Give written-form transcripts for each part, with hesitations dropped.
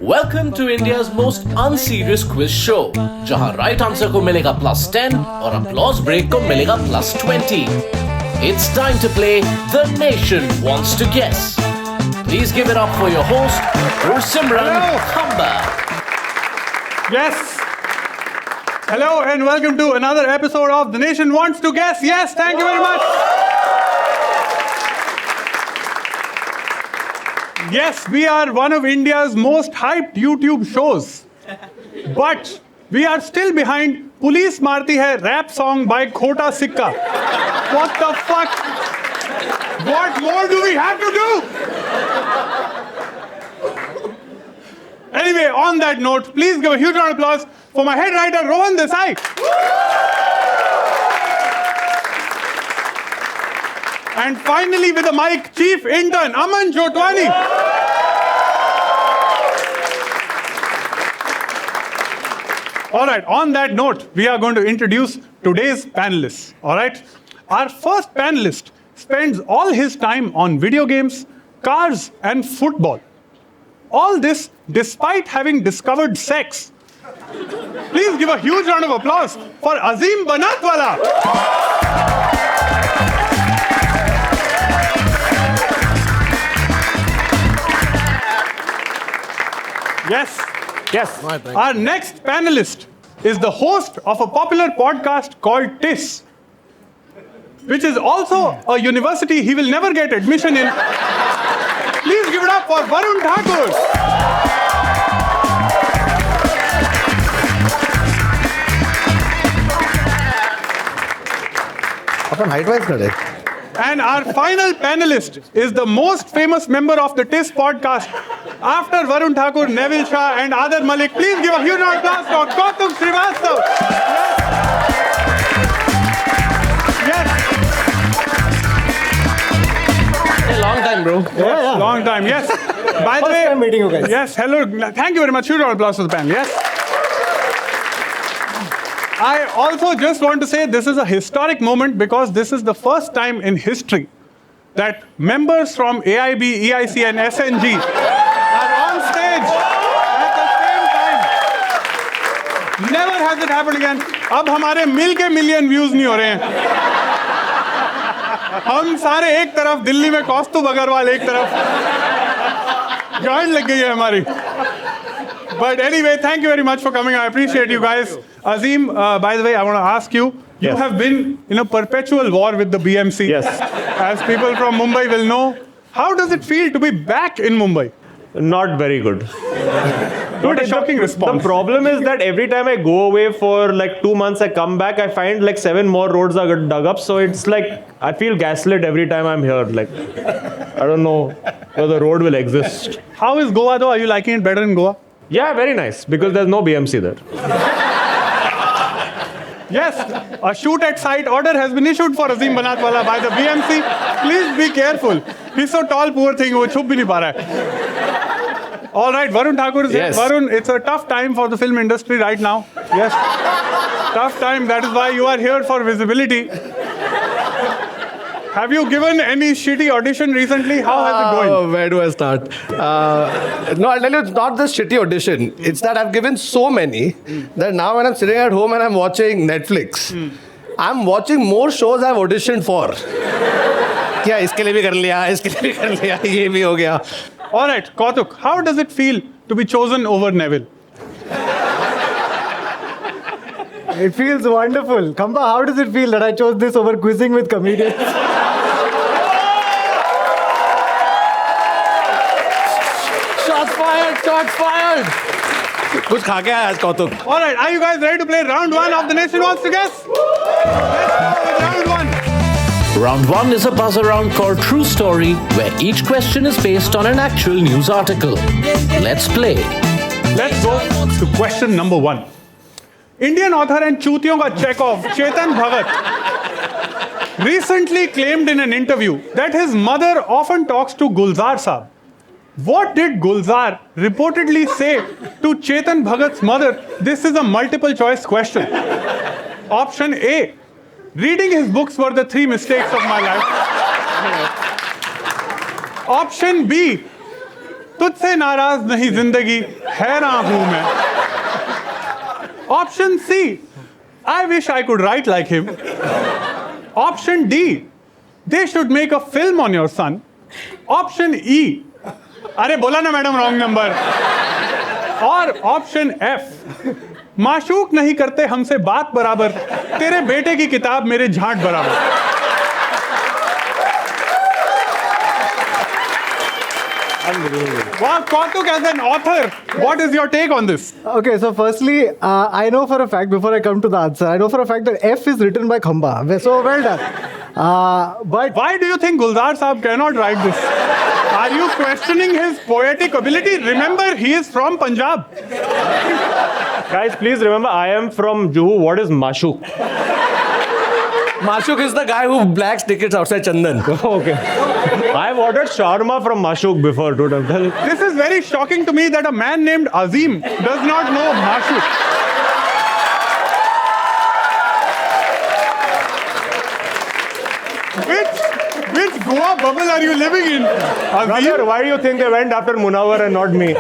Welcome to India's most unserious quiz show, जहां right answer को मिलेगा +10 और applause break को मिलेगा +20. It's time to play The Nation Wants to Guess. Please give it up for your host, Simran Khamba. Yes. Hello and welcome to another episode of The Nation Wants to Guess. Yes, thank you very much. Yes, we are one of India's most hyped YouTube shows. But we are still behind Police Marti Hai rap song by Khota Sikka. What the fuck? What more do we have to do? Anyway, on that note, please give a huge round of applause for my head writer, Rohan Desai. And finally, with a mic, Chief Intern, Aman Jotwani. All right, on that note, we are going to introduce today's panelists. All right? Our first panelist spends all his time on video games, cars, and football. All this despite having discovered sex. Please give a huge round of applause for Azim Banatwala. Yes. Our next panelist is the host of a popular podcast called TIS, which is also a university he will never get admission in. Please give it up for Varun Thakur. And our final panelist is the most famous member of the TIS podcast after Varun Thakur, Neville Shah and Adar Malik. Please give a huge round of applause for Kautuk Srivastav. Yes. Hey, long time, bro. Yeah. Long time, yes. By the way, time meeting you guys. Yes, hello. Thank you very much. Huge round of applause for the panel. Yes. I also just want to say this is a historic moment because this is the first time in history that members from AIB, EIC and SNG are on stage at the same time. Never has it happened again. अब हमारे मिल के million views नहीं हो रहे हैं. हम सारे एक तरफ दिल्ली में कौस्तुभ अग्रवाल एक तरफ जॉइंट लग गई है हमारी. But anyway, thank you very much for coming. I appreciate you guys. Azim, by the way, I want to ask you, you Yes. have been in a perpetual war with the BMC. Yes. As people from Mumbai will know. How does it feel to be back in Mumbai? Not very good. What a shocking response. The problem is that every time I go away for like 2 months, I come back, I find like 7 more roads are dug up. So it's like, I feel gaslit every time I'm here. Like, I don't know whether the road will exist. How is Goa though? Are you liking it better in Goa? Yeah, very nice, because there's no BMC there. Yes, a shoot at sight order has been issued for Azim Banatwala by the BMC. Please be careful. He's so tall, poor thing, wo chup bhi nahi pa raha hai. All right, Varun Thakur is here. Yes. Varun, it's a tough time for the film industry right now. Yes, tough time. That is why you are here for visibility. Have you given any shitty audition recently? How has it going? Where do I start? No, I'll tell you, it's not this shitty audition. It's that I've given so many that now when I'm sitting at home and I'm watching Netflix, I'm watching more shows I've auditioned for. क्या इसके लिए भी कर लिया, इसके लिए भी कर लिया, ये भी हो गया. All right, Kautuk, how does it feel to be chosen over Neville? It feels wonderful. Khamba, how does it feel that I chose this over quizzing with comedians? Shots fired. कुछ खा के आया आज कौतुक. All right, are you guys ready to play round 1 of The Nation Wants to Guess? Let's go with round 1. Round 1 is a buzz around called True Story, where each question is based on an actual news article. Let's play. Let's go to question number 1. Indian author and chutiyon ka Chekhov, Chetan Bhagat, recently claimed in an interview that his mother often talks to Gulzar Saab. What did Gulzar reportedly say to Chetan Bhagat's mother? This is a multiple choice question. Option A, reading his books were the 3 mistakes of my life. Option B, तुझसे नाराज नहीं जिंदगी हैरान हूं मैं. Option C. I wish I could write like him. Option D. They should make a film on your son. Option E. अरे बोला ना मैडम रॉन्ग नंबर. और ऑप्शन F. माशूक नहीं करते हमसे बात बराबर, तेरे बेटे की किताब मेरे झांट बराबर. Wow, Kautuk, as an author, what is your take on this? Okay, so firstly, I know for a fact, before I come to the answer, I know for a fact that F is written by Khamba. So well done. But Why do you think Gulzar Saab cannot write this? Are you questioning his poetic ability? Remember, he is from Punjab. Guys, please remember, I am from Juhu. What is Mashuk? Mashuk is the guy who blacks tickets outside Chandan. Okay. I've ordered shawarma from Mashuk before, dude. I'm telling you. This is very shocking to me that a man named Azim does not know Mashuk. Which Goa bubble are you living in? Brother, Azim? why do you think they went after Munawar and not me?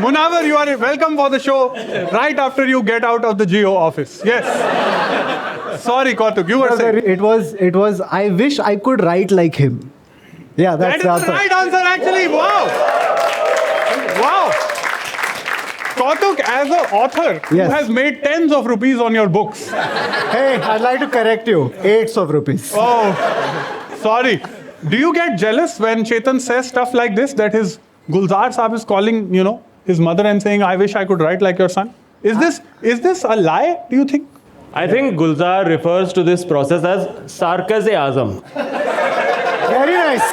Munawar, you are welcome for the show right after you get out of the Geo office. Yes. Sorry, Kautuk, you were saying. it was, I wish I could write like him. Yeah, That that's is the the answer. right answer, actually. Wow. Wow. Kautuk, as an author who Yes. has made tens of rupees on your books. Hey, I'd like to correct you. 8 of rupees. Oh, sorry. Do you get jealous when Chetan says stuff like this, that his Gulzar Saab is calling, his mother and saying, I wish I could write like your son? Is this a lie, do you think? I think Gulzar refers to this process as sarcasm. Very nice.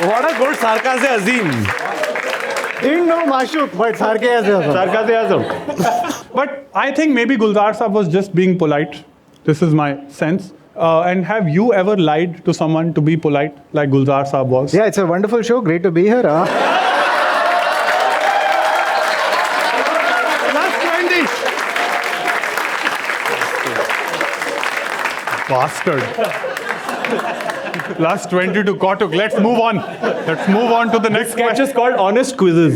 What a good sarcasm, Azim. Didn't know Mashuk, but sarcasm. Sarcasm. But I think maybe Gulzar Saab was just being polite. This is my sense. And have you ever lied to someone to be polite like Gulzar Saab was? Yeah, it's a wonderful show. Great to be here. Plus 20. Bastard. Plus 20 to Kautuk. Let's move on. Let's move on to the next Sketch question. is called Honest Quizzes.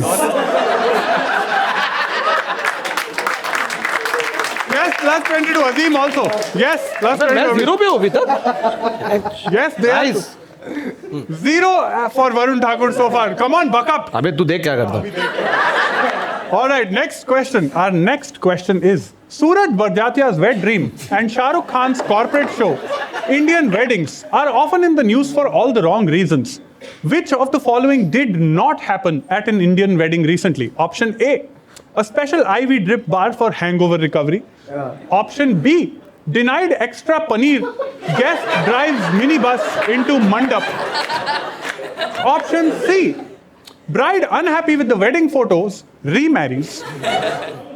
Yes, plus 20 to Azim also. Yes, plus 20 मैं to zero पे हूँ अभी तक. Yes, they are. Nice. Zero for Varun Thakur so far. Come on, buck up. अबे तू देख क्या करता. All right, next question. Our next question is Suraj Barjatia's wet dream and Shah Rukh Khan's corporate show, Indian weddings, are often in the news for all the wrong reasons. Which of the following did not happen at an Indian wedding recently? Option A, a special IV drip bar for hangover recovery. Option B, denied extra paneer, guest drives minibus into mandap. Option C, bride unhappy with the wedding photos, remarries.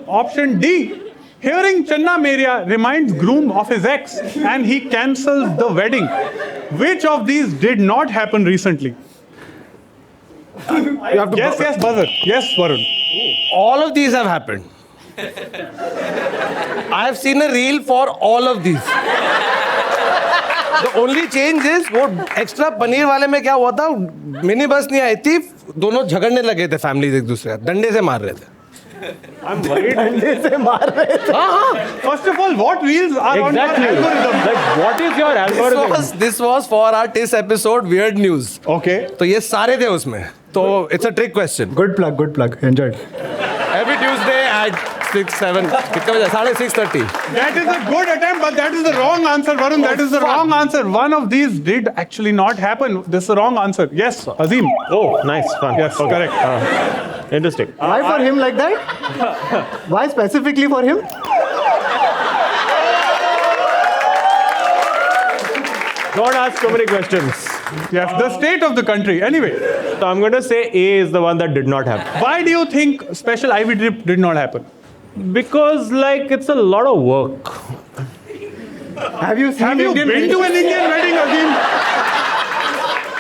Option D, hearing Channa Meria reminds groom of his ex and he cancels the wedding. Which of these did not happen recently? Yes, buzzer. Yes, Varun. All of these have happened. I have seen a reel for all of these. The only change is वो extra paneer वाले में क्या हुआ था, mini bus नहीं आई थी, दोनों झगड़ने लगे थे फैमिलीज एक दूसरे का, डंडे से मार रहे थे. I'm worried. डंडे से मार रहे थे. First of all, what reels are on your Exactly. algorithm? Like, what is your algorithm? This was for our TIS episode Weird News. Okay. तो ये सारे थे उसमें. तो it's a trick question. Good plug. Enjoyed. Every Tuesday at 6, 7, कितने बजे? 6:30. That is a good attempt, but that is the wrong answer, Varun. That is the wrong answer. One of these did actually not happen. This is the wrong answer. Yes, Azim. Oh, nice. Fun. Yes, correct. Interesting. Why for him like that? Why specifically for him? Don't ask too many questions. Yes, the state of the country. Anyway, So I'm going to say A is the one that did not happen. why do you think special IV drip did not happen? Because, like, it's a lot of work. Have you seen Have you Indian been to an Indian wedding, Azim?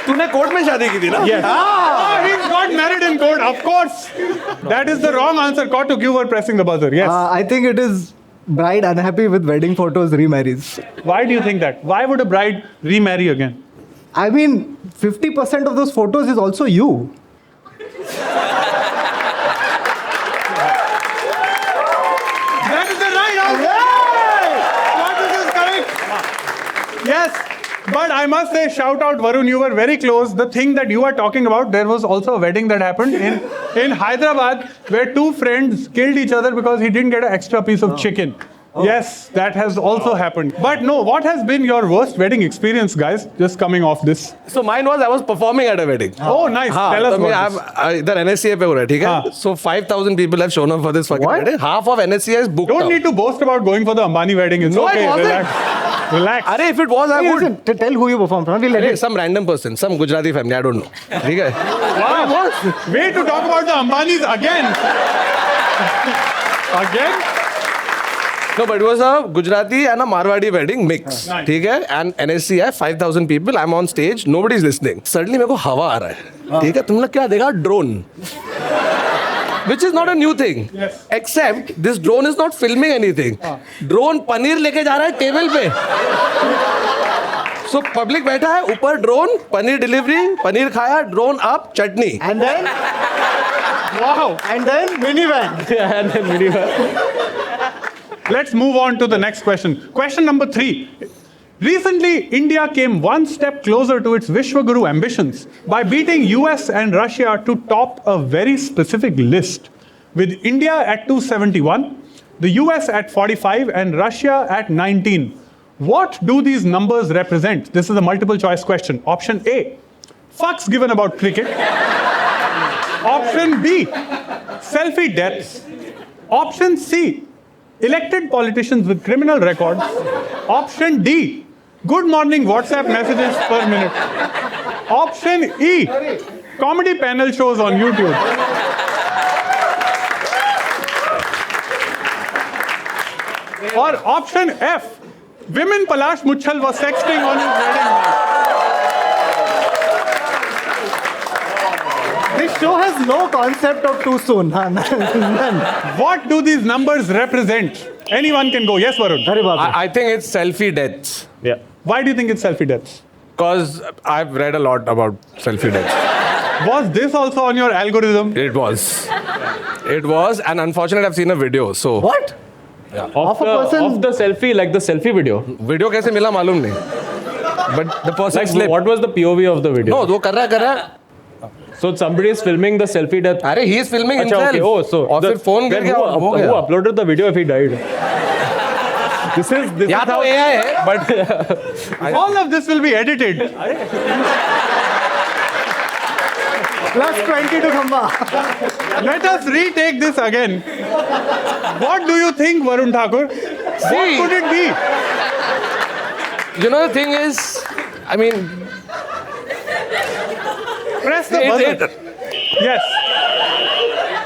तूने court में शादी की थी ना? Yes. Ah, he's got married in court, of course. That is the wrong answer. Kautuk, you were pressing the buzzer. Yes. I think it is bride unhappy with wedding photos remarries. Why do you think that? Why would a bride remarry again? I mean, 50% of those photos is also you. That is the right answer. That is correct. Yes. But I must say, shout out Varun, you were very close. The thing that you are talking about, there was also a wedding that happened in Hyderabad where two friends killed each other because he didn't get an extra piece of chicken. Yes, that has also happened. But no, what has been your worst wedding experience, guys? Just coming off this. So mine was I was performing at a wedding. Oh, nice. Tell us about this. इधर NSCA पे हो रहा है, ठीक है? So 5,000 people have shown up for this fucking wedding. Half of NSCA is booked Don't out. need to boast about going for the Ambani wedding. It's No, okay. it wasn't. Relax. Relax. Arey, if it was, I would. Listen, tell who you performed from. We'll let Arey, it. some random person, some Gujarati family, I don't know. ठीक है? Wow. Way to talk about the Ambanis again. Again? No, but it was a Gujarati and a Marwadi wedding mix. Nice. ठीक है? And NSCA, 5,000 people. I'm on stage. Nobody's listening. Suddenly मेरे को हवा आ रहा है. ठीक है? तुम लोग क्या देखा? Drone. Which is not a new thing. Yes. Except this drone is not filming anything. Drone paneer लेके जा रहा है टेबल पे. So public बैठा है ऊपर drone, पनीर delivery, पनीर खाया, drone up, chutney. And then, Wow. and then minivan. And then minivan. Let's move on to the next question. Question number 3. Recently, India came one step closer to its Vishwaguru ambitions by beating US and Russia to top a very specific list, with India at 271, the US at 45, and Russia at 19. What do these numbers represent? This is a multiple choice question. Option A, fucks given about cricket. Option B, selfie deaths. Option C, elected politicians with criminal records. Option D, good morning WhatsApp messages per minute. Option E, comedy panel shows on YouTube. Or option F, women Palash Muchal was sexting on his wedding night. This show has no concept of too soon. None. What do these numbers represent? Anyone can go. Yes, Varun. Very well. I think it's selfie deaths. Yeah. Why do you think it's selfie deaths? Because I've read a lot about selfie deaths. Was this also on your algorithm? It was. It was, and unfortunately, I've seen a video. So What? Of the selfie, like the selfie video. video कैसे मिला मालूम नहीं. But the person Like, slipped. what was the POV of the video? No, वो कर रहा है. So somebody is filming the selfie death. अरे he is filming अच्छा, himself. okay. Oh, so और फिर phone गिर then गया. हो who गया. uploaded the video if he died? This is या तो how AI है, but All of this will be edited. Plus 20 to Khamba. Let us retake this again. What do you think, Varun Thakur? What could it be? you know the thing is, I mean, Press the button. Yes.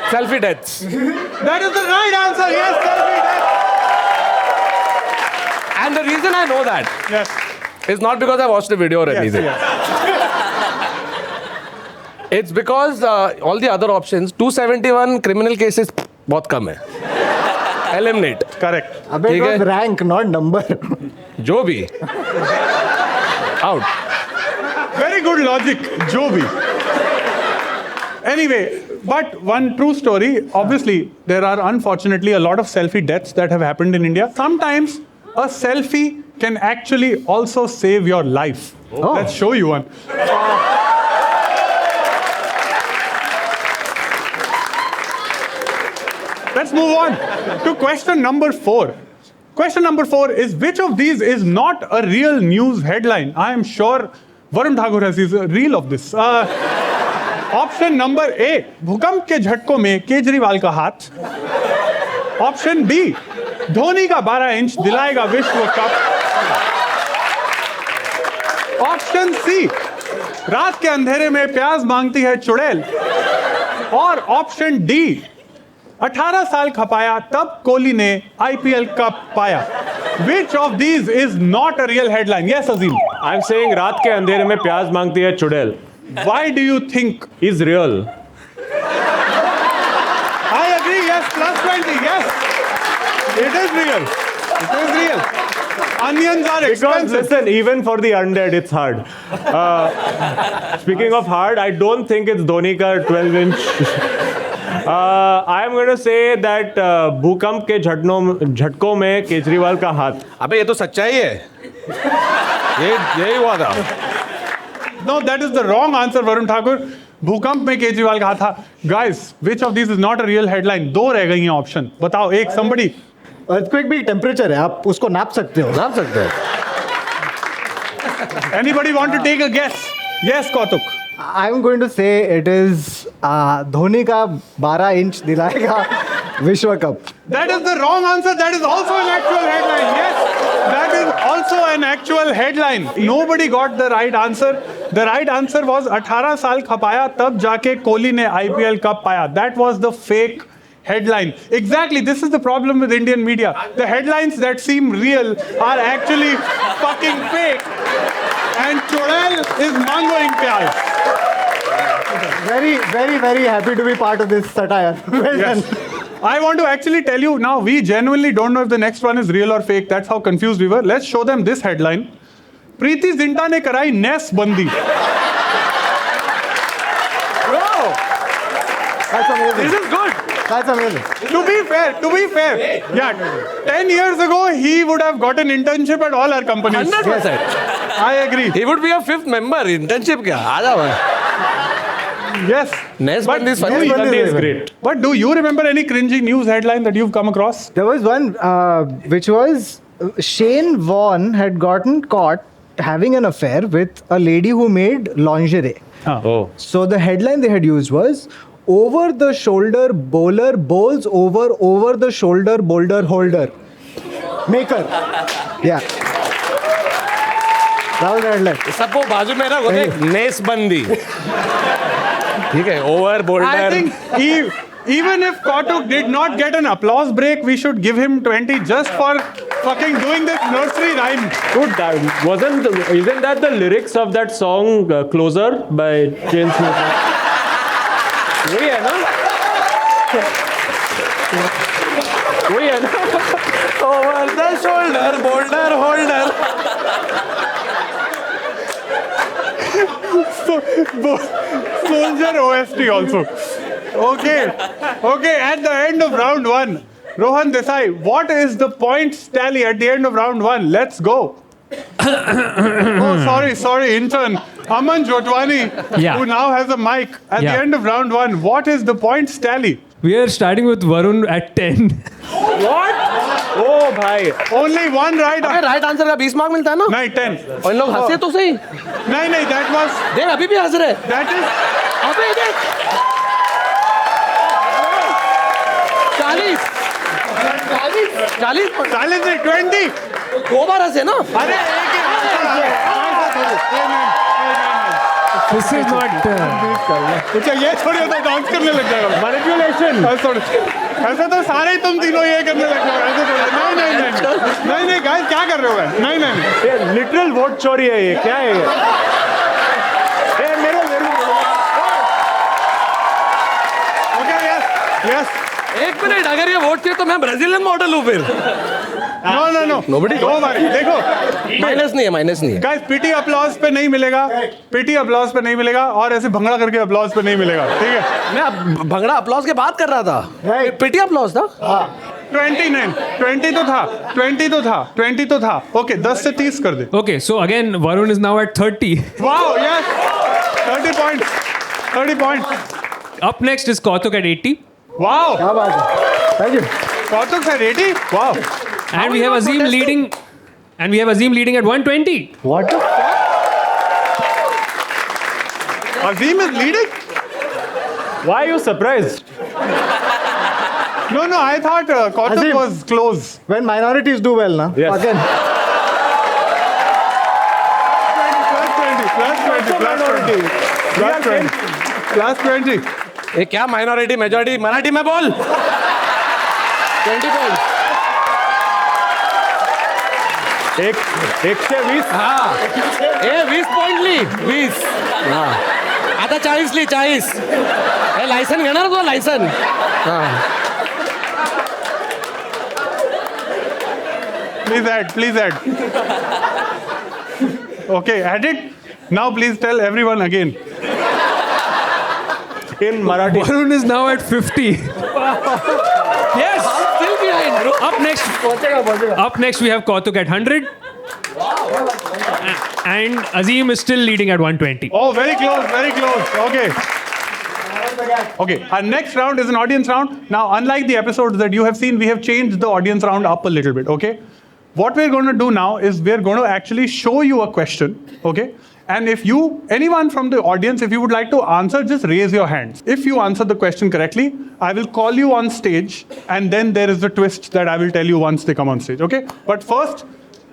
selfie deaths. That is the right answer. Yes, selfie death. And the reason I know that Yes. is not because I watched the video or Yes, anything. yes. It's because all the other options, 271 criminal cases बहुत कम है. Eliminate. Correct. Abhi, it was rank, not number. जो भी. Out. Very good logic, Joby. Anyway, but one true story. Obviously, there are unfortunately a lot of selfie deaths that have happened in India. Sometimes a selfie can actually also save your life. Let's show you one. Let's move on to question number 4. Question number 4 is, which of these is not a real news headline? I am sure Varun Thakur has his reel of this. Option number A, भूकंप के झटकों में केजरीवाल का हाथ. Option B, Dhoni का 12 inch दिलाएगा विश्व cup. Option C, रात के अंधेरे में प्याज मांगती है चुड़ैल. और Option D, 18 साल खपाया तब कोहली ने IPL कप पाया. Which of these is not a real headline? Yes, Azim. I'm saying रात के अंधेरे में प्याज मांगती है चुड़ैल. Why do you think? Is real. I agree. Yes, plus 20. Yes, it is real. It is real. Onions are Because expensive. listen, even for the undead, it's hard. Speaking of hard, I don't think it's Dhoni ka 12-inch. I am going to say that भूकंप के झटकों में केजरीवाल का हाथ. अबे ये तो सच्चाई है. यही हुआ था. No, that is the wrong answer, Varun Thakur. भूकंप में केजरीवाल का हाथ था. Guys, which of these is not a real headline? दो रह गई हैं ऑप्शन. बताओ एक somebody. अर्थक्वेक भी टेम्परेचर है, आप उसको नाप सकते हो. नाम सकते हैं. Anybody want to take a guess? Yes, Kautuk. I'm going to say it is Dhoni का 12 इंच दिलाएगा विश्व cup. That is the wrong answer. That is also an actual headline. Yes, that is also an actual headline. Nobody got the right answer. The right answer was 18 साल खपाया तब जाके कोहली ने IPL cup पाया. That was the fake headline. Exactly. This is the problem with Indian media. The headlines that seem real are actually fucking fake. And Chorel is mangoing pyaz. Very, very, very happy to be part of this satire. Well Yes. done. I want to actually tell you now, we genuinely don't know if the next one is real or fake. That's how confused we were. Let's show them this headline. Preeti Zinta ने कराई नेस बंदी. That's amazing. This is good. That's amazing. To be fair, yeah, 10 years ago he would have got an internship at all our companies. 100%. I agree. He would be a 5th member. Internship क्या? आ जाओ. Yes. Nesband is do funny. you- Sunday is great. But do you remember any cringy news headline that you've come across? There was one which was Shane Warne had gotten caught having an affair with a lady who made lingerie. Oh. So the headline they had used was over the shoulder bowler bowls over the shoulder boulder holder maker. Yeah. That was the headline. सबको बाजू में रखो देख. नेसबंदी. ठीक है. Over boulder. I think even if Kautuk did not get an applause break, we should give him 20 just for fucking doing this nursery rhyme. Dude, isn't that the lyrics of that song Closer by Chainsmokers? वही है ना? वही है ना? Over the shoulder boulder holder. Soldier OST also. Okay, at the end of round one, Rohan Desai, what is the points tally at the end of round one? Let's go. Oh, sorry, intern. Aman Jotwani, Yeah. who now has a mic. At the Yeah. end of round one, what is the points tally? We are starting with Varun at 10. What? Oh भाई. Only one right. अबे right answer का 20 mark मिलता है ना. नहीं, 10. और इन लोग हंसे तो सही. नहीं, that was, देख अभी भी हंस रहे. that is, अबे देख. 40. 40 नहीं, 20. 2 बार हंसे ना. अरे एक ही This is not. अच्छा ये छोड़िए तो डांस करने लग जाएगा. Manipulation. ऐसे तो सारे ही तुम तीनों ये करने लग जाओ. ऐसे थोड़ा. नहीं गाइस क्या कर रहे हो? नहीं. ये literal vote चोरी है ये. क्या है ये? ये मेरे Okay, yes. एक मिनट अगर ये वोट किए तो मैं ब्राजीलियन मॉडल हूँ फिर. No. Nobody- दो बारी देखो. माइनस नहीं है. गाइस पीटी अपलॉज पे नहीं मिलेगा और ऐसे भंगड़ा करके अपलॉज पे नहीं मिलेगा. ठीक है. मैं अब भंगड़ा अपलॉज के बात कर रहा था. पिटी अपलॉज था. 20 नहीं, 20 तो था. ओके 10 से 30 कर दे. Okay, so again, Varun is now at 30. Wow yes. 30 points. Up next is Kautuk at 80. Wow. क्या बात है. Thank you. कौतुक sir 80. Wow. And we have Azim leading. And we have Azim leading at 120. What the Azim is leading? Why are you surprised? No, I thought Kautuk Azim. was close. When minorities do well, na? Yes. Again. Plus 20. ये क्या minority majority Marathi में बोल. 20 point. 120. हाँ. ए 20 point ली. 20. हाँ. आता 40 ली 40. हे licence घेणार तू licence. हां. Please add. Okay, add it. Now please tell everyone again. In Marathi. Varun is now at 50. Yes. Still behind. Up next we have Kautuk at 100. And Azim is still leading at 120. Oh, very close. Okay. Okay, our next round is an audience round. Now, unlike the episodes that you have seen, we have changed the audience round up a little bit, okay? What we're going to do now is we're going to actually show you a question, okay? And if anyone from the audience, if you would like to answer, just raise your hands. If you answer the question correctly, I will call you on stage, and then there is the twist that I will tell you once they come on stage, okay? But first,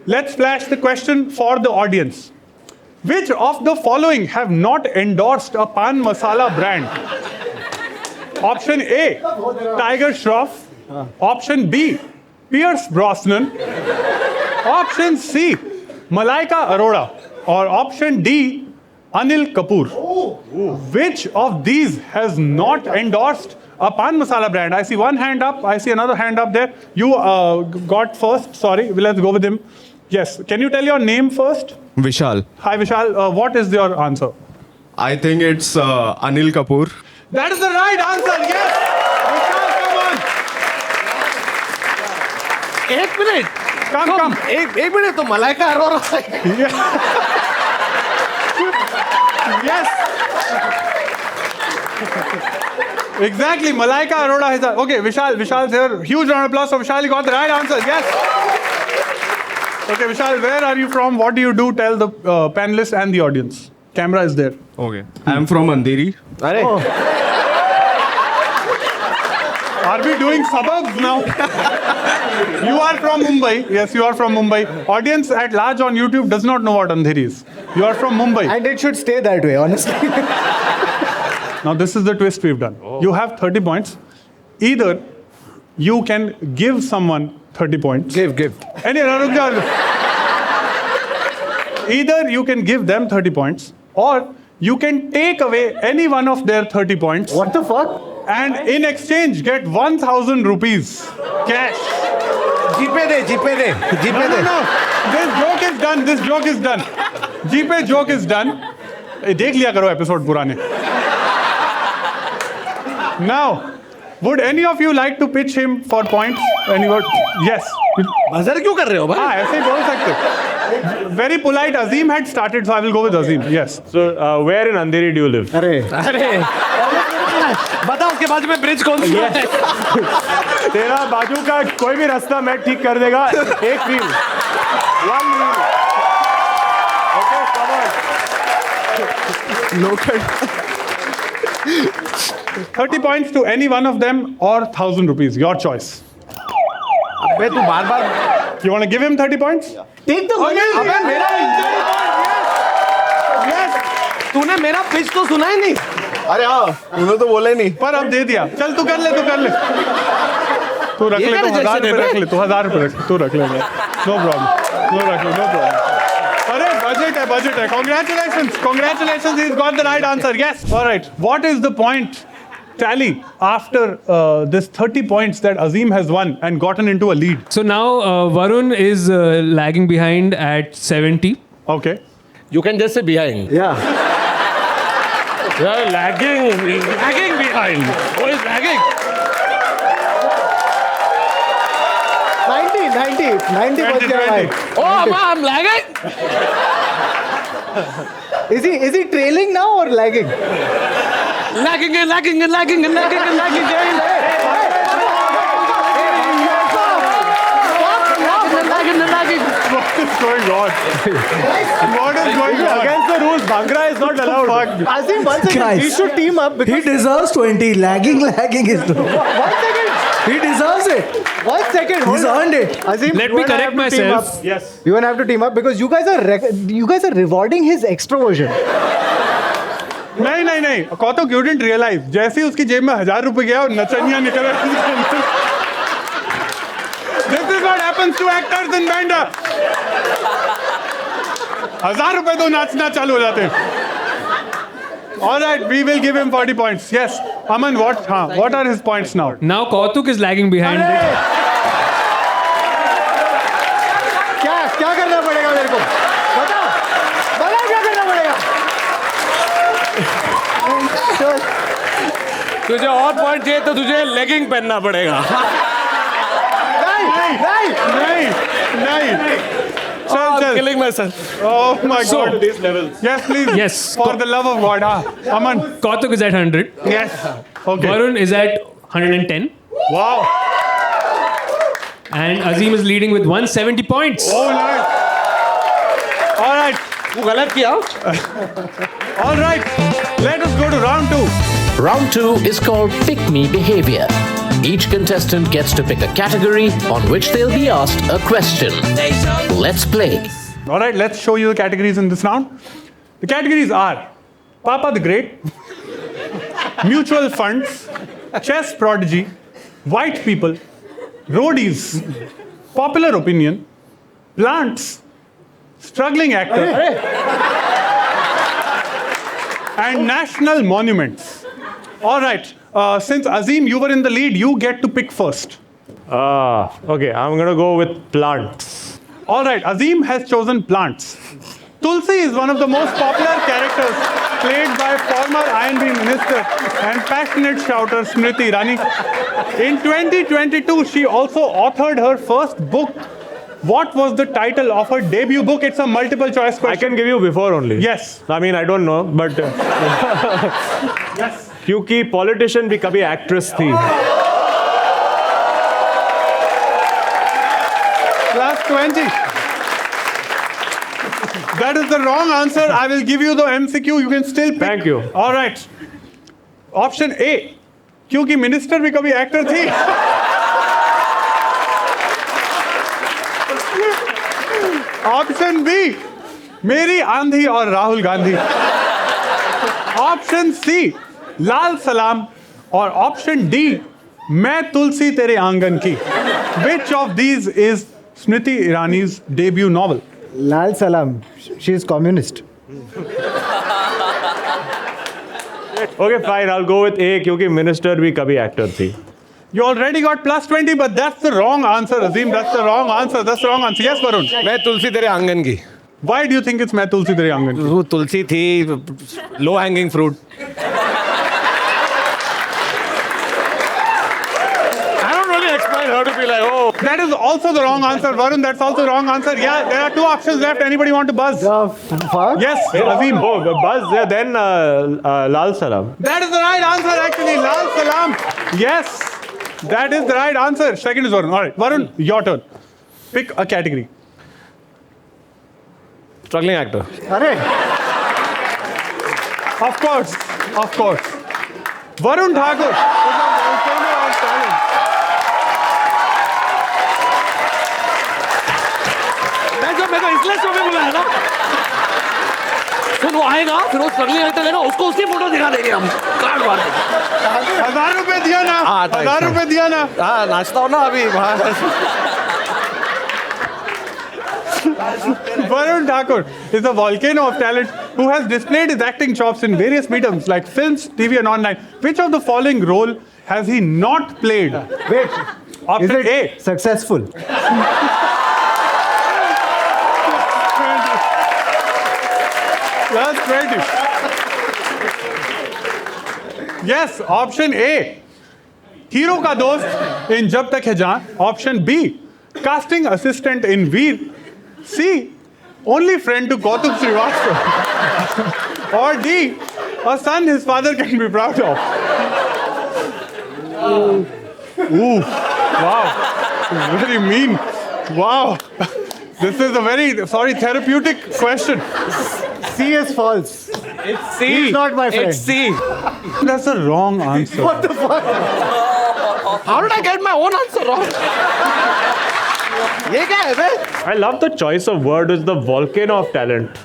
let's flash the question for the audience. Which of the following have not endorsed a pan masala brand? Option A, Tiger Shroff. Option B, Pierce Brosnan. Option C, Malaika Arora. Or option D, Anil Kapoor. Which of these has not endorsed a pan masala brand? I see one hand up. I see another hand up there. You got first. Sorry, let's go with him. Yes. Can you tell your name first? Vishal. Hi, Vishal. What is your answer? I think it's Anil Kapoor. That is the right answer. Yes. Vishal, come on. 1 minute. Come. एक minute तो Malaika Arora Yes. Exactly. Malaika Arora is okay. Vishal's here. Huge round of applause for Vishal. You got the right answer. Yes. Okay, Vishal, where are you from? What do you do? Tell the panelists and the audience. Camera is there. Okay. I'm from Andheri. Are we doing suburbs now? You are from Mumbai. Yes, you are from Mumbai. Audience at large on YouTube does not know what Andheri is. You are from Mumbai. And it should stay that way, honestly. Now, this is the twist we've done. You have 30 points. Either you can give someone 30 points. Give. Either you can give them 30 points, or you can take away any one of their 30 points. What the fuck? And in exchange, get 1,000 rupees cash. GPay de. No. This joke is done. GPay joke is done. देख लिया करो episode पुराने. Now, would any of you like to pitch him for points? Anyone? Yes. Buzzer क्यों कर रहे हो भाई? हाँ, ऐसे ही बोल सकते. Very polite. Azim had started, so I will go with Azim. Yes. So, where in Andheri do you live? अरे बताओ उसके बाजू में ब्रिज कौन सी है? तेरा बाजू का कोई भी रास्ता मैं ठीक कर देगा. एक wheel. One wheel. Okay, come on. Local. 30 points to any one of them or 1,000 rupees. Your choice. अबे तू बार-बार You want to give him 30 points? Take the money. अबे मेरा Yes. तूने मेरा पिच तो सुना ही नहीं. अरे हाँ, उन्होंने तो बोला ही नहीं. पर अब दे दिया. चल तू कर ले. तू रख ले. 1,000 रुपए रख ले. 1,000 रुपए रख. तू रख ले. No problem. अरे budget है. Congratulations. He's got the right answer. Yes. All right. What is the point tally after this 30 points that Azim has won and gotten into a lead? So now Varun is lagging behind at 70. Okay. You can just say behind. Yeah. You're lagging behind. Who is lagging? 90 was your right. Oh, I'm lagging. Is he trailing now or lagging? Lagging. What is going on? Against the rules, Bhangra is not allowed. Azim, one second. We should team up because He deserves 20. Lagging is. one second. He deserves it. 1 second. He's earned it. Azim, Let you me and I correct have to team myself. up. Yes. You and I have to team up because you guys are rewarding his extroversion. नहीं. कौतुक, you didn't realize. जैसे ही उसकी जेब में 1,000 रुपए गया और नचनिया निकल. This is what happens to actors in Bandra. 1,000 रुपए तो नाचना चालू हो जाते हैं. All right, we will give him 40 points. Yes. Aman, what are his points now? Now Kautuk is lagging behind. मेरे को बताओ क्या करना पड़ेगा तुझे और पॉइंट चाहिए तो तुझे लेगिंग पहनना पड़ेगा. नहीं. Chal. Killing myself. Oh my So- God. These levels. Yes, please. Yes. For the love of God, Aman. Kautuk is at 100. Yes. Okay. Varun is at 110. Wow. And Azim is leading with 170 points. Oh, nice. All right. तू गलत किया. All right. Let us go to round 2. Round 2 is called Pick Me Behavior. Each contestant gets to pick a category on which they'll be asked a question. Let's play. All right, let's show you the categories in this round. The categories are Papa the Great, Mutual Funds, Chess Prodigy, White People, Roadies, Popular Opinion, Plants, Struggling Actor, and National Monuments. All right, since Azim, you were in the lead, you get to pick first. Okay, I'm gonna go with plants. All right, Azim has chosen plants. Tulsi is one of the most popular characters played by former INB minister and passionate shouter Smriti Irani. In 2022, she also authored her first book. What was the title of her debut book? It's a multiple choice I question. can give you before only. Yes. I mean, I don't know, but Yes. क्योंकि politician भी कभी actress थी. Plus 20. That is the wrong answer. I will give you the MCQ. You can still pick. Thank you. All right. Option A. क्योंकि minister भी कभी actor थी. Option B मेरी आंधी और राहुल गांधी. ऑप्शन सी लाल सलाम और ऑप्शन डी मैं तुलसी तेरे आंगन की. Which of these is Smriti Irani's debut novel? Lal Salam. She's communist. Okay, fine. I'll go with A क्योंकि minister भी कभी actor थी. You already got plus 20, but that's the wrong answer, Azim. That's the wrong answer. That's the wrong answer. Yes, Varun. मैं तुलसी तेरे आंगन की. Why do you think it's मैं तुलसी तेरे आंगन की? वो तुलसी थी. Low hanging fruit. I don't really expect her to be like, oh. That is also the wrong answer, Varun. That's also the wrong answer. Yeah, there are two options left. Anybody want to buzz? Fuck. Yes, Azim. Oh, Buzz. Yeah, then Lal Salam. That is the right answer, actually. Lal Salam. Yes, that is the right answer. Second is Varun. All right, Varun, your turn. Pick a category. Struggling actor. अरे Of course, of course. Varun Thakur is a volcano of talent. मैं तो इसलिए show में बुलाया ना. फिर वो आएगा, फिर वो स्ट्रगलिंग एक्टर है ना, उसको उसकी फोटो दिखा देंगे हम. कार्ड मार देंगे. 1000 रुपए दिया ना. हाँ, 1000 रुपए दिया ना. हाँ, नाचता हो ना अभी वहाँ. Varun Thakur is a volcano of talent who has displayed his acting chops in various mediums like films, TV, and online. Which of the following role has he not played? wait. Is Option it A. successful? Plus 20. Yes, option A. Hero का दोस्त in जब तक है जान. Option B. Casting assistant in Veer. C. Only friend to Kautuk Srivastava. Or D. A son his father can be proud of. Ooh. Wow. Very mean. Wow. This is a very, therapeutic question. C is false. It's C. He's not my friend. It's C. That's the wrong answer. What the fuck? How did I get my own answer wrong? ये क्या है बे? I love the choice of word is the volcano of talent.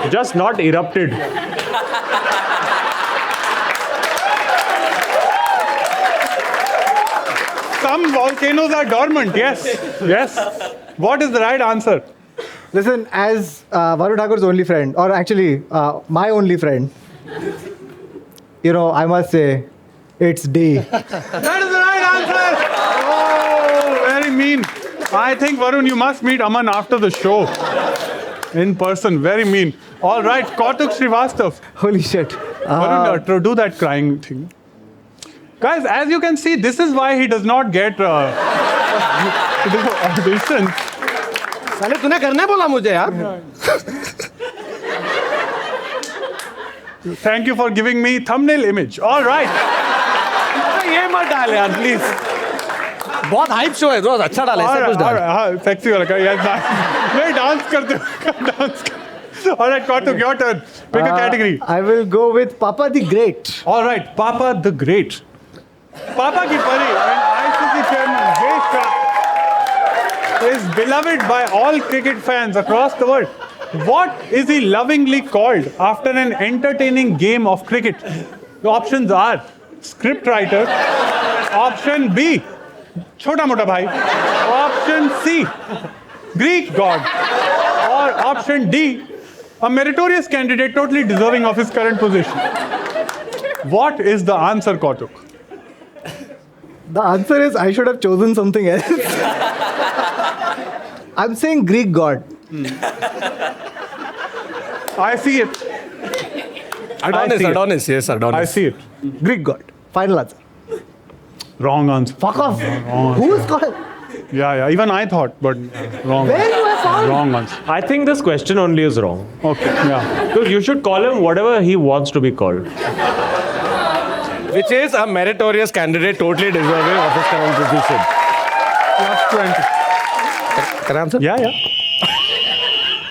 Just not erupted. Some volcanoes are dormant. Yes. Yes. What is the right answer? Listen, as Varun Thakur's only friend, or actually my only friend, you know, I must say, it's D. That is the right answer. Oh, very mean. I think, Varun, you must meet Aman after the show. In person, very mean. All right, Kautuk Srivastav. Holy shit. Varun, do that crying thing. Guys, as you can see, this is why he does not get auditions. साले तूने करने बोला मुझे यार. Thank you for giving me thumbnail image. All right. ये मत डाल यार प्लीज. बहुत हाइप शो है रोज अच्छा डाल ऐसा कुछ डाल. हाँ, sexy वाला का यार. नहीं डांस करते हो. डांस कर. All right, Kautuk, your turn. Pick a category. I will go with Papa the Great. All right, Papa the Great. Papa Ki Pari and ICC chairman Jay Shah is beloved by all cricket fans across the world. What is he lovingly called after an entertaining game of cricket? The options are scriptwriter, option B, Chota Mota Bhai, option C, Greek god, or option D, a meritorious candidate totally deserving of his current position. What is the answer, Kautuk? The answer is I should have chosen something else. I'm saying Greek god. I see it. Adonis, yes, Adonis. I see it. Greek god. Final answer. Wrong answer. Fuck off. Who's called? Yeah. Even I thought, but wrong. Where you have found? Wrong answer. I think this question only is wrong. Okay. Yeah. Because you should call him whatever he wants to be called. Which is a meritorious candidate totally deserving of his current position. Plus 20. Can I answer? Yeah.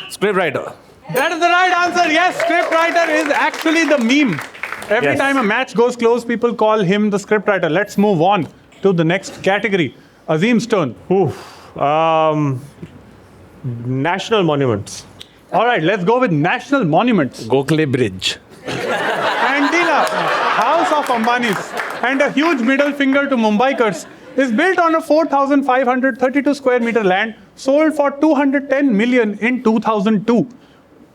Scriptwriter. That is the right answer. Yes, scriptwriter is actually the meme. Every Yes. time a match goes close, people call him the scriptwriter. Let's move on to the next category. Azim's turn. National monuments. All right, let's go with national monuments. Gokhale Bridge. Andila, House of Ambanis, and a huge middle finger to Mumbaikars, is built on a 4,532 square meter land, sold for 210 million in 2002,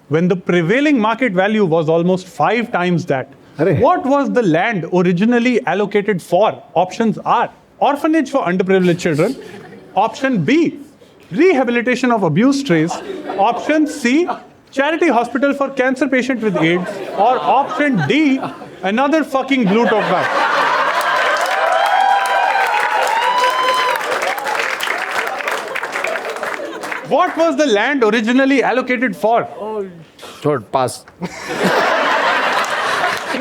when the prevailing market value was almost 5 times that. Arre. What was the land originally allocated for? Options are orphanage for underprivileged children, option B, rehabilitation of abused strays, option C, charity hospital for cancer patient with AIDS, or option D, another fucking blue top guy. What was the land originally allocated for? छोड़ पास.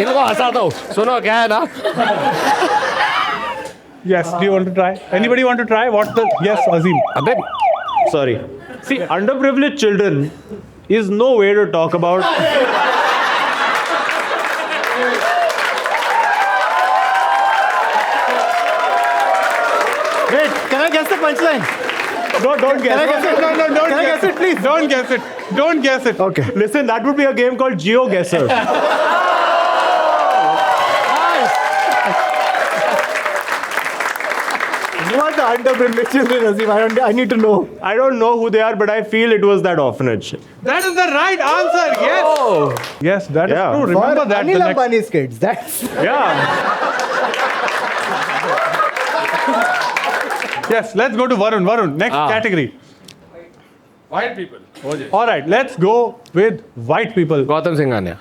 इनको हंसाता हूँ. सुनो क्या है ना? Yes, do you want to try? Anybody want to try? What's the... Yes, Azim. अबे Sorry. See, underprivileged children is no way to talk about. Wait, can I guess the punchline? No, don't guess. Can I guess it? No, don't Can I guess it, please? Don't guess it. Don't guess it. Okay. Listen, that would be a game called GeoGuessr. What the underprivileged children, Azim? I need to know. I don't know who they are, but I feel it was that orphanage. That is the right answer. Yes. Yes, that is Yeah. true. Remember that. Anil The next... Ambani's kids. That's Yeah. Yes, let's go to Varun. Varun, next category. White people. All right, let's go with white people. Gautam Singhania.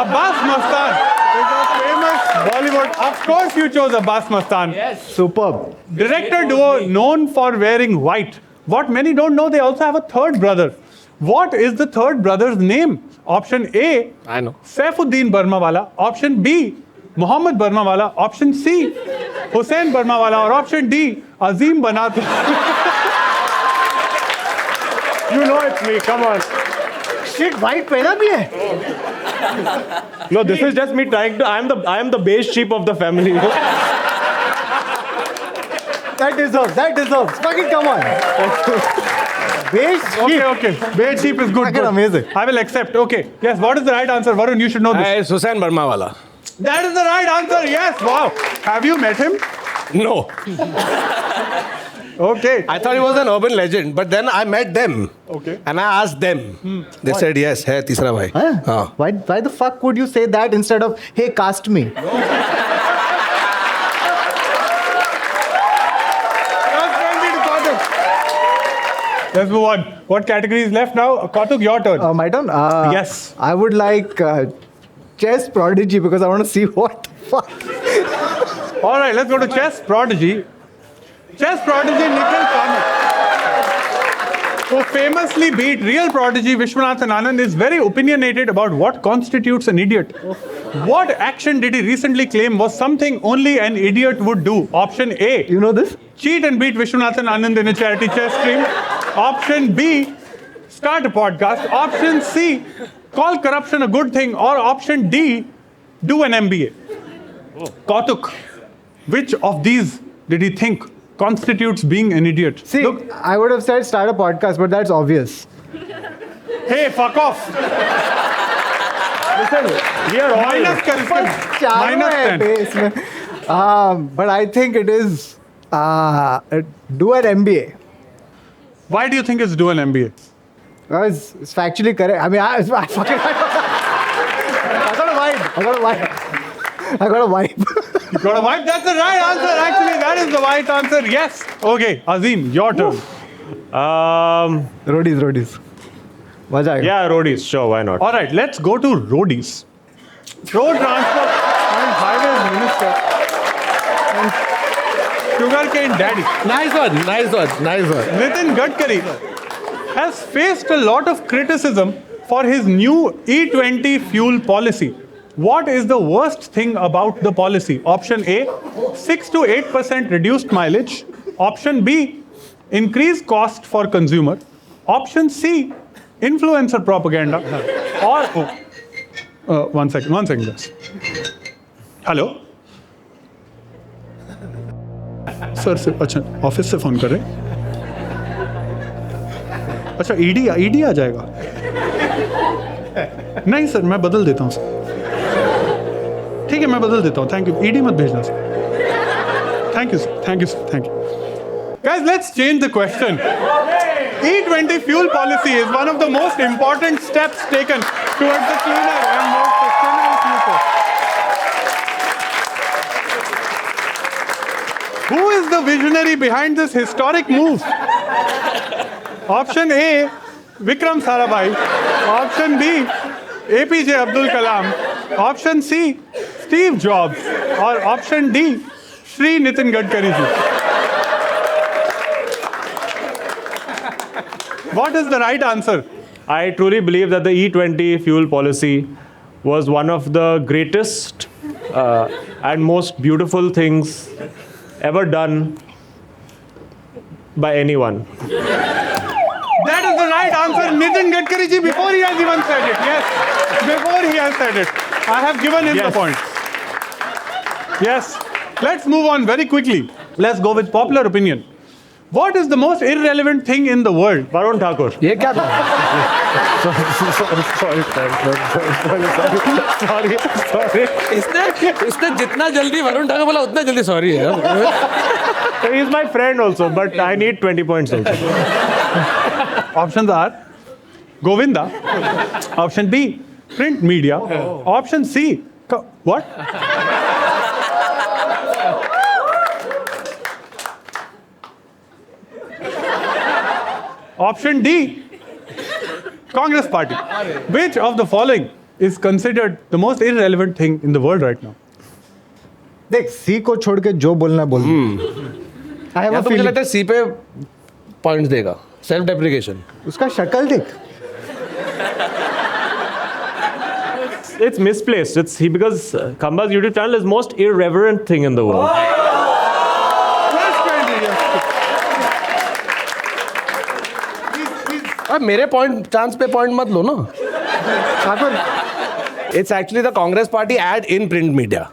Abbas Mastan is a famous Bollywood. Of course, you chose Abbas Mastan. superb. Director duo known for wearing white. What many don't know, they also have a third brother. What is the third brother's name? Option A, I know. Saifuddin Barmawala. Option B, Muhammad Barmawala. Option C, Hussain Barmawala. Or option D, Azim Banat. You know it's me. Come on. Shit, white pehna bhi hai. No, this is just me trying to. I am the base sheep of the family. That deserves. Fucking come on. Base sheep. Okay. Beige sheep is good. Fucking good. amazing. I will accept. Okay. Yes, what is the right answer? Varun, you should know this. It's Hussain Barmawala. That is the right answer. Yes. Wow. Have you met him? No. Okay. I thought he was an urban legend, but then I met them. Okay. And I asked them. They said yes, है तीसरा भाई. Huh? हाँ. Why the fuck would you say that instead of, hey, cast me? Plus 20 to Kautuk. Let's move on. What category is left now? Kautuk, your turn. My turn? Yes. I would like chess prodigy because I want to see what the fuck. All right, let's go to chess prodigy. Chess prodigy Nikhil Kamath, who famously beat real prodigy Vishwanathan Anand, is very opinionated about what constitutes an idiot. What action did he recently claim was something only an idiot would do? Option A. You know this? Cheat and beat Vishwanathan Anand in a charity chess stream. Option B. Start a podcast. Option C. Call corruption a good thing. Or option D. Do an MBA. Kautuk, which of these did he think constitutes being an idiot? See, Look, I would have said start a podcast, but that's obvious. hey, fuck off. Listen, we are all. Minus कर इसके. चारों है 10. पे इसमें. But I think it is do an MBA. Why do you think it's do an MBA? Because it's factually correct. I mean, I fucking. I got a vibe. You got a wife? That's the right answer. Actually, that is the right answer. Yes. Okay, Azim, your turn. Roadies. मजा आएगा. Yeah, roadies. Sure, why not? All right, let's go to roadies. Road Transport and Highways Minister and Sugarcane Daddy Nice one. Nitin Gadkari has faced a lot of criticism for his new E20 fuel policy. What is the worst thing about the policy? Option A, 6 to 8% reduced mileage. Option B, increased cost for consumer. Option C, influencer propaganda. Or one second, guys. Hello. Sir से अच्छा office से phone कर रहे हैं. अच्छा ED आ जाएगा. नहीं sir मैं बदल देता हूँ सर. ठीक है मैं बदल देता हूँ. Thank you. ईडी मत भेजना sir. Thank you sir. Guys, let's change the question. E20 fuel policy is one of the most important steps taken towards the cleaner and more sustainable future. Who is the visionary behind this historic move? Option A, Vikram Sarabhai. Option B, APJ Abdul Kalam. Option C, Steve Jobs. Or option D, Shri Nitin Gadkari ji. What is the right answer? I truly believe that the E20 fuel policy was one of the greatest and most beautiful things ever done by anyone. That is the right answer. Nitin Gadkari ji, before he has even said it. Yes, before he has said it. I have given him the point. Yes. Let's move on very quickly. Let's go with popular opinion. What is the most irrelevant thing in the world? Varun Thakur. ये क्या था? Sorry. इसने जितना जल्दी वरुण ठाकुर बोला उतना जल्दी sorry है. He is my friend also, but I need 20 points also. Options are Govinda. Option B, print media. Option C, what? Option D, Congress Party. Which of the following is considered the most irrelevant thing in the world right now? देख सी को छोड़ के जो बोलना बोल. I have या a तो मुझे feeling. लगता है सी पे पॉइंट्स देगा. Self depreciation. उसका शक्ल देख. It's misplaced. It's because Kamba's YouTube channel is most irreverent thing in the world. अब मेरे पॉइंट चांस पे पॉइंट मत लो ना. It's actually the Congress Party ad in print media.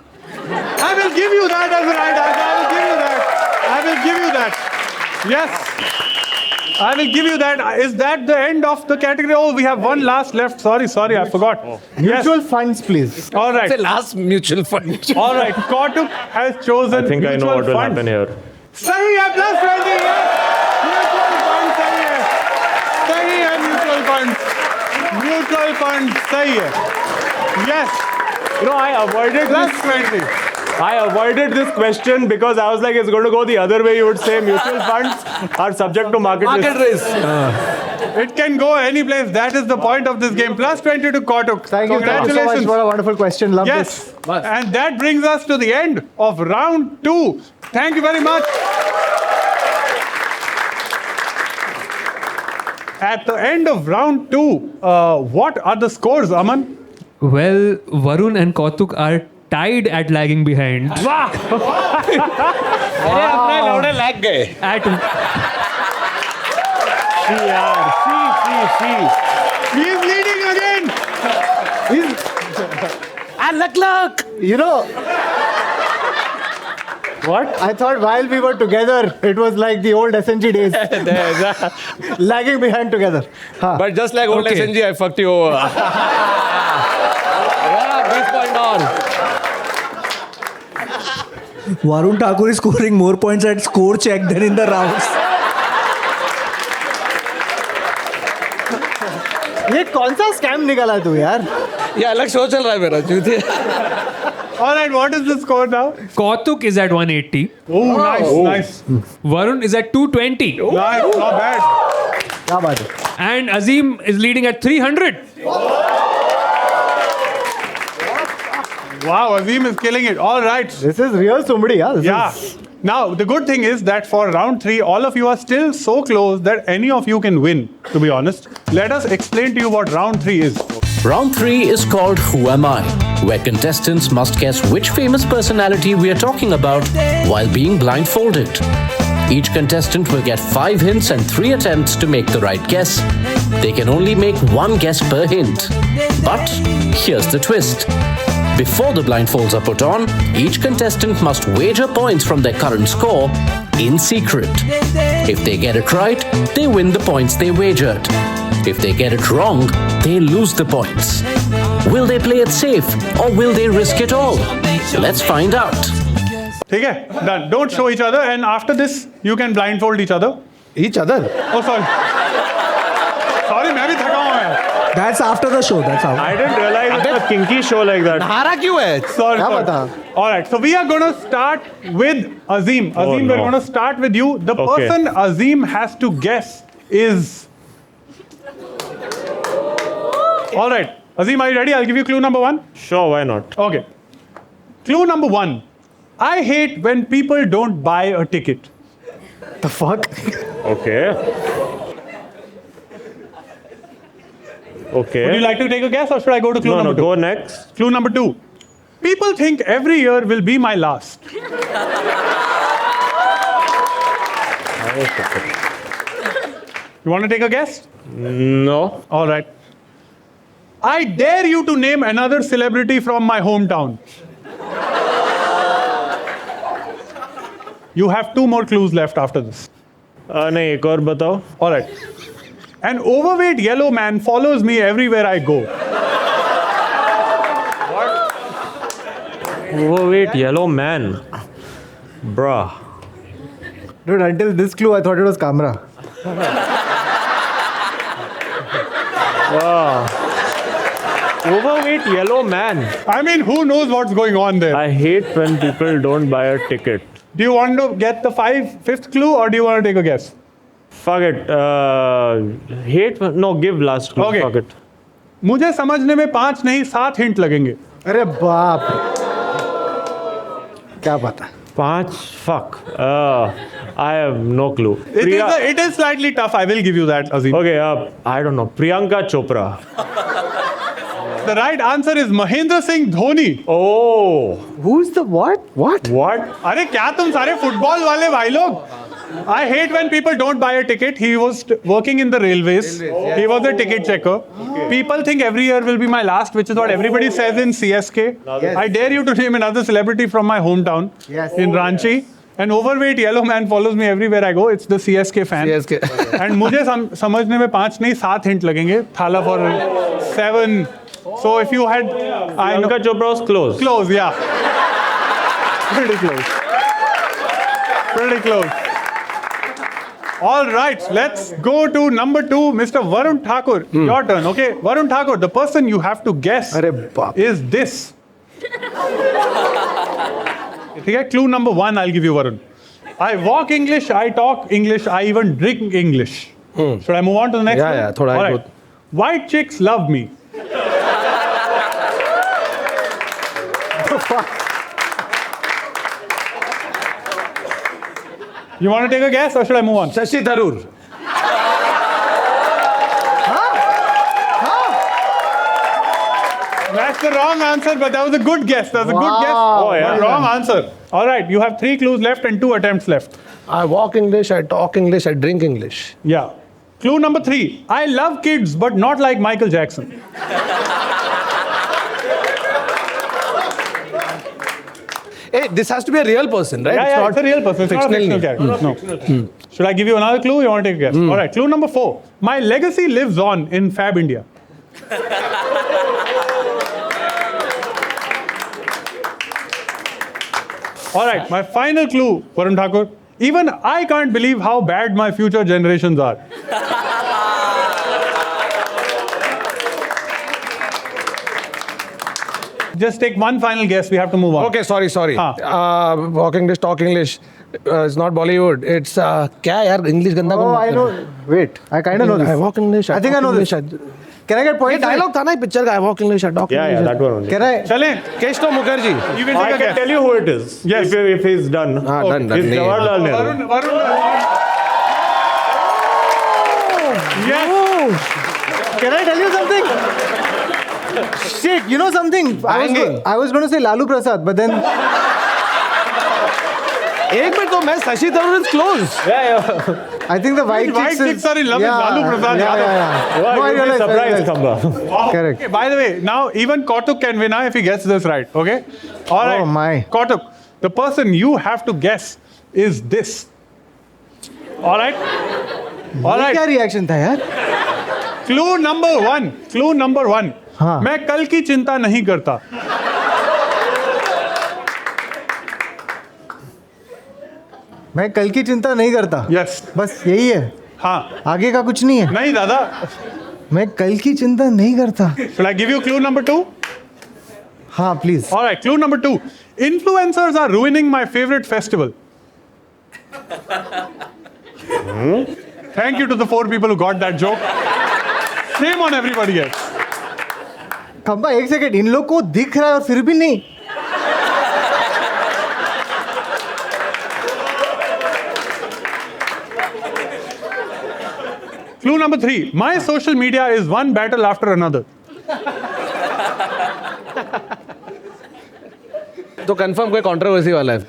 I will give you that as a right answer. I will give you that. Yes. I will give you that. Is that the end of the category? Oh, we have one last left. Sorry, I forgot. Mutual funds, please. All right. The last mutual fund. All right. Kautuk has chosen I think I know what will funds. happen here. सही है +20 है. Mutual fund सही है. सही है mutual fund. Mutual fund सही है. Yes. You know, I avoided this. +20. I avoided this question because I was like, it's going to go the other way. You would say mutual funds are subject to market risk. It can go any place. That is the point of this game. Plus 20 to Kautuk. Thank you so much Congratulations. for a wonderful question. Love Yes. this. And that brings us to the end of round 2. Thank you very much. At the end of round 2, what are the scores, Aman? Well, Varun and Kautuk are tied at lagging behind. At He is leading again. You know, What? I thought while we were together, it was like the old SNG days. Lagging behind together. Huh. But just like old Okay. SNG, I fucked you over. Yeah, this point on. Varun Thakur is scoring more points at score check than in the rounds. ये कौन सा scam निकाला तू यार? ये अलग show चल रहा है मेरा चूतिया. All right, what is the score now? Kautuk is at 180. Oh, nice. Varun is at 220. Nice, not bad. क्या बात है? And Azim is leading at 300. Wow, Azim is killing it. All right. This is real somebody, yeah. This Yeah. is- Now, the good thing is that for round 3, all of you are still so close that any of you can win, to be honest. Let us explain to you what round 3 is. Round 3 is called Who Am I?, where contestants must guess which famous personality we are talking about while being blindfolded. Each contestant will get 5 hints and 3 attempts to make the right guess. They can only make 1 guess per hint. But here's the twist. Before the blindfolds are put on, each contestant must wager points from their current score in secret. If they get it right, they win the points they wagered. If they get it wrong, they lose the points. Will they play it safe or will they risk it all? Let's find out. ठीक है? Done. Don't show each other, and after this, you can blindfold each other. Each other. Oh, sorry. Sorry, मैं भी थका हूँ यार. That's after the show. That's how. I didn't realize it's a kinky show like that. हारा क्यों है? Sorry. क्या बता? All right, so we are going to start with Azim. Azim, we're no. going to start with you. The Okay. person Azim has to guess is... All right, Azim, are you ready? I'll give you clue number 1. Sure, why not? Okay. Clue number 1. I hate when people don't buy a ticket. The fuck? Okay. Okay. Would you like to take a guess or should I go to clue No, number 2? go next. Clue number 2. People think every year will be my last. You want to take a guess? No. All right. I dare you to name another celebrity from my hometown. You have 2 more clues left after this. नहीं एक और बताओ. All right. An overweight yellow man follows me everywhere I go. Overweight yellow man. Bruh. Dude, until this clue, I thought it was Kamra. Overweight yellow man. I mean, who knows what's going on there? I hate when people don't buy a ticket. Do you want to get the fifth clue or do you want to take a guess? Fuck it. No, give last clue. Okay. Fuck it. मुझे समझने में 5 नहीं 7 hint लगेंगे. अरे बाप. क्या पता? 5. Fuck. I have no clue. It is slightly tough. I will give you that, Azim. Okay, I don't know. Priyanka Chopra. The right answer is Mahendra Singh Dhoni. Oh. Who's the what? What? What? अरे क्या तुम सारे football वाले भाई लोग? I hate when people don't buy a ticket. He was working in the railways. He was a ticket checker. People think every year will be my last, which is what everybody says in CSK. Yes. I dare you to name another celebrity from my hometown Yes. in Ranchi. An overweight yellow man follows me everywhere I go. It's the CSK fan. CSK. And मुझे समझने में 5 नहीं 7 hint लगेंगे. Thala for 7. So if you had, I know, Priyanka Chopra was close. close, yeah. Pretty close. Pretty close. All right, let's go to number 2, Mr. Varun Thakur. Your turn, okay? Varun Thakur, the person you have to guess अरे बाप. is this. Okay, clue number 1 I'll give you, Varun. I walk English, I talk English, I even drink English. Should I move on to the next one? Yeah, thoda All right. good. White chicks love me. You want to take a guess or should I move on? Shashi Tharoor. That's the wrong answer, but that was a good guess. That was a good guess. Oh, yeah. But wrong answer. All right, you have 3 clues left and 2 attempts left. I walk English, I talk English, I drink English. Yeah. Clue number 3. I love kids, but not like Michael Jackson. Hey, this has to be a real person, right? Yeah, it's a real person. It's not a fictional fictional character. No. Should I give you another clue? You want to take a guess? All right. Clue number 4. My legacy lives on in Fab India. All right. My final clue, Varun Thakur. Even I can't believe how bad my future generations are. Just take one final guess. We have to move on. Okay, sorry. हाँ. Walk English, talk English. It's not Bollywood. It's क्या यार English गंदा Oh, कौन I बात know. कर Wait, I kind of know रहा है? I this. walk English. I think I talk know this. English, Can I get ये points? dialogue था ना पिक्चर का I walk English, I talk Yeah, English. that one only. Can I? Chale. Kesto Mukherjee. You can I take a can guess. tell you who it is. Yes. If he's done. Done. It's नहीं है. Jawaharlal Nehru. Varun. Yes. Can I tell you something? Shit, you know something? Banging. I was going to say Lalu Prasad, but then एक minute तो मैं Shashi Tharoor is close. I think the white White chicks are in love with Lalu Prasad Yeah, Yadav. yeah. Wow, No, I you'll be realize, I surprised, realize. Khamba. Wow. Correct. Okay, by the way, now even Kautuk can win if he gets this right. Okay? All right. Oh, my. Kautuk, the person you have to guess is this. All right? All ये क्या right. Reaction था यार? Clue number 1. Clue number 1. हाँ. मैं कल की चिंता नहीं करता. मैं कल की चिंता नहीं करता. Yes. बस यही है. हाँ. आगे का कुछ नहीं है. नहीं दादा. मैं कल की चिंता नहीं करता. Shall I give you clue number 2? हाँ, please. All right, clue number 2. Influencers are ruining my favorite festival. Thank you to the 4 people who got that joke. Shame on everybody else. खंबा एक सेकंड, इन लोग को दिख रहा है और फिर भी नहीं. Clue number 3. My social media is one battle after another. तो कंफर्म कोई कंट्रोवर्सी वाला है.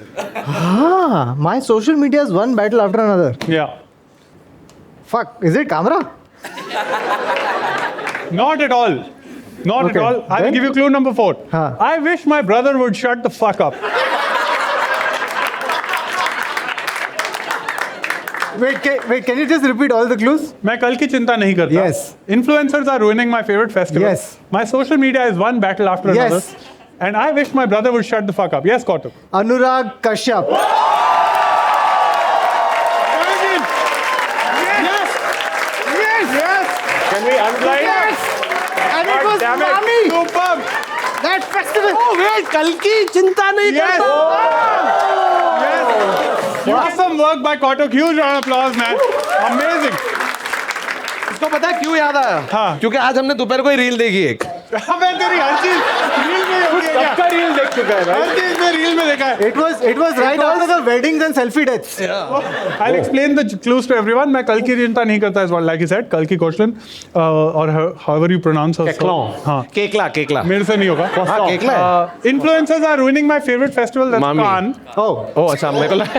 हाँ, my social media is one battle after another. Yeah. Fuck, is it camera? Not at all. Not Okay, at all. I will then? give you clue number 4. Huh. I wish my brother would shut the fuck up. Wait, can you just repeat all the clues? मैं कल की चिंता नहीं करता. Yes. Influencers are ruining my favorite festival. Yes. My social media is one battle after Yes. another. And I wish my brother would shut the fuck up. Yes, Kautuk. Anurag Kashyap. Can we unblind? And it was damn it. Mami. Superb. That festival. Oh wait, कल की चिंता नहीं Yes. करता. Yes. Awesome work by Kautuk. Huge round of applause, man. Amazing. इसको पता है क्यों याद आया? हाँ. क्योंकि आज हमने दोपहर को ही रील देखी एक. मैं तेरी हर चीज रील में होती है क्या? सबका रील देख चुका है हर चीज में रील में देखा है. It was right after the weddings and selfie deaths. I'll explain the clues to everyone. मैं कल की चिंता नहीं करता is what like he said. कल की क्वेश्चन और however you pronounce her. Keklon. हाँ. केकला. मेरे से नहीं होगा. हाँ केकला है. Influencers are ruining my favorite festival. That's Mami. Cannes. Oh, अच्छा मेरे को लगा.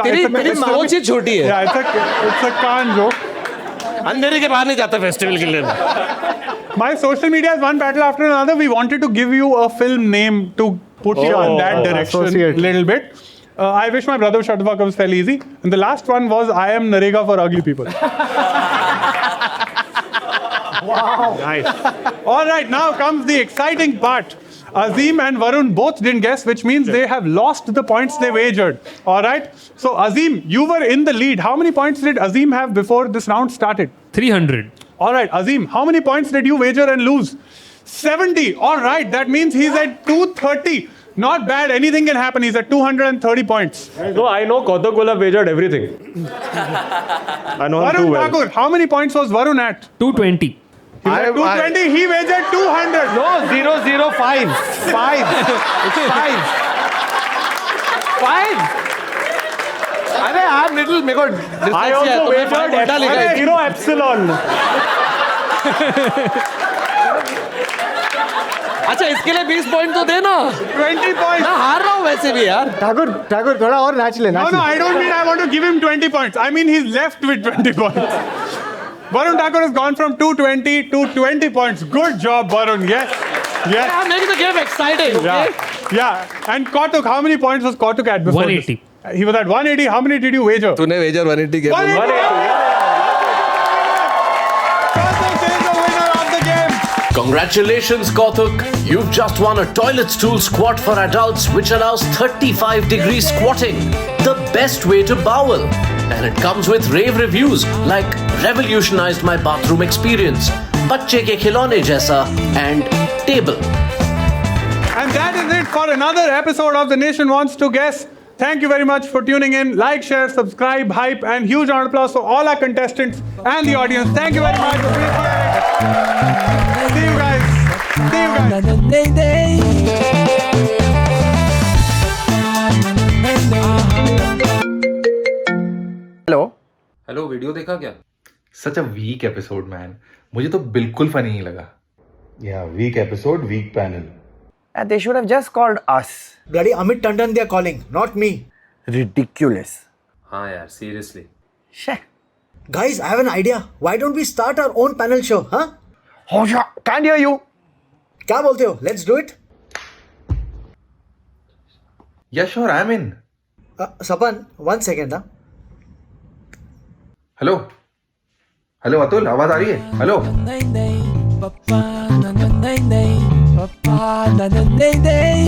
तेरी तेरी सोच ही छोटी है. Yeah, it's a Cannes joke. अंधेरे के बाहर नहीं जाता फेस्टिवल के लिए. My social media is one battle after another. We wanted to give you a film name to put you in that direction associate. a little bit. I wish my brother would shut the fuck up was fairly easy. And the last one was I am Narega for ugly people. Nice. All right, now comes the exciting part. Azim and Varun both didn't guess, which means they have lost the points they wagered. All right. So Azim, you were in the lead. How many points did Azim have before this round started? 300. All right, Azim, how many points did you wager and lose? 70. All right, that means he's at 230. Not bad. Anything can happen. He's at 230 points. No, I know Kautuk will have wagered everything. I know him too Varun well. Thakur, how many points was Varun at? 220. He was at 220. He wagered 200. No, 005. 5. It's 5. 5. अरे आप little मेरे को I also wagered data लिखा है 0 epsilon. अच्छा इसके लिए 20 point तो देना 20 points. मैं हार रहा हूँ वैसे भी यार ठाकुर थोड़ा और नाच ले No, नाच no, ले I don't mean I want to give him 20 points. I mean he's left with 20 points. Varun Thakur has gone from 220 to 20 points. Good job, Varun. Yes. Yes. I'm making the game exciting, okay? Yeah. Yeah. And Kautuk, how many points was Kautuk at before 180. this? He was at 180. How many did you wager? तूने wager 180 के 180. Kautuk is the winner of the game. Congratulations, Kautuk. You've just won a toilet stool squat for adults which allows 35-degree squatting, the best way to bowel. And it comes with rave reviews like revolutionized my bathroom experience, बच्चे के खिलौने जैसा, and table. And that is it for another episode of The Nation Wants to Guess. Thank you very much for tuning in. Like, share, subscribe, hype, and huge round of applause for all our contestants and the audience. Thank you very much. See you guys. See you guys. Hello video देखा क्या? Such a weak episode, man. मुझे तो बिल्कुल funny नहीं लगा. Yeah, weak episode, weak panel. They should have just called us. Bloody Amit Tandon they are calling, not me. Ridiculous. हाँ यार, seriously. Sheh. Guys, I have an idea. Why don't we start our own panel show, huh? Oh, yeah. Can't hear you. क्या बोलते हो? Let's do it. Yeah, sure, I'm in. Sapan, 1 second, huh? Hello hello Atul, आवाज आ रही है? Hello Papa, na na nay nay. Papa, na na nay nay.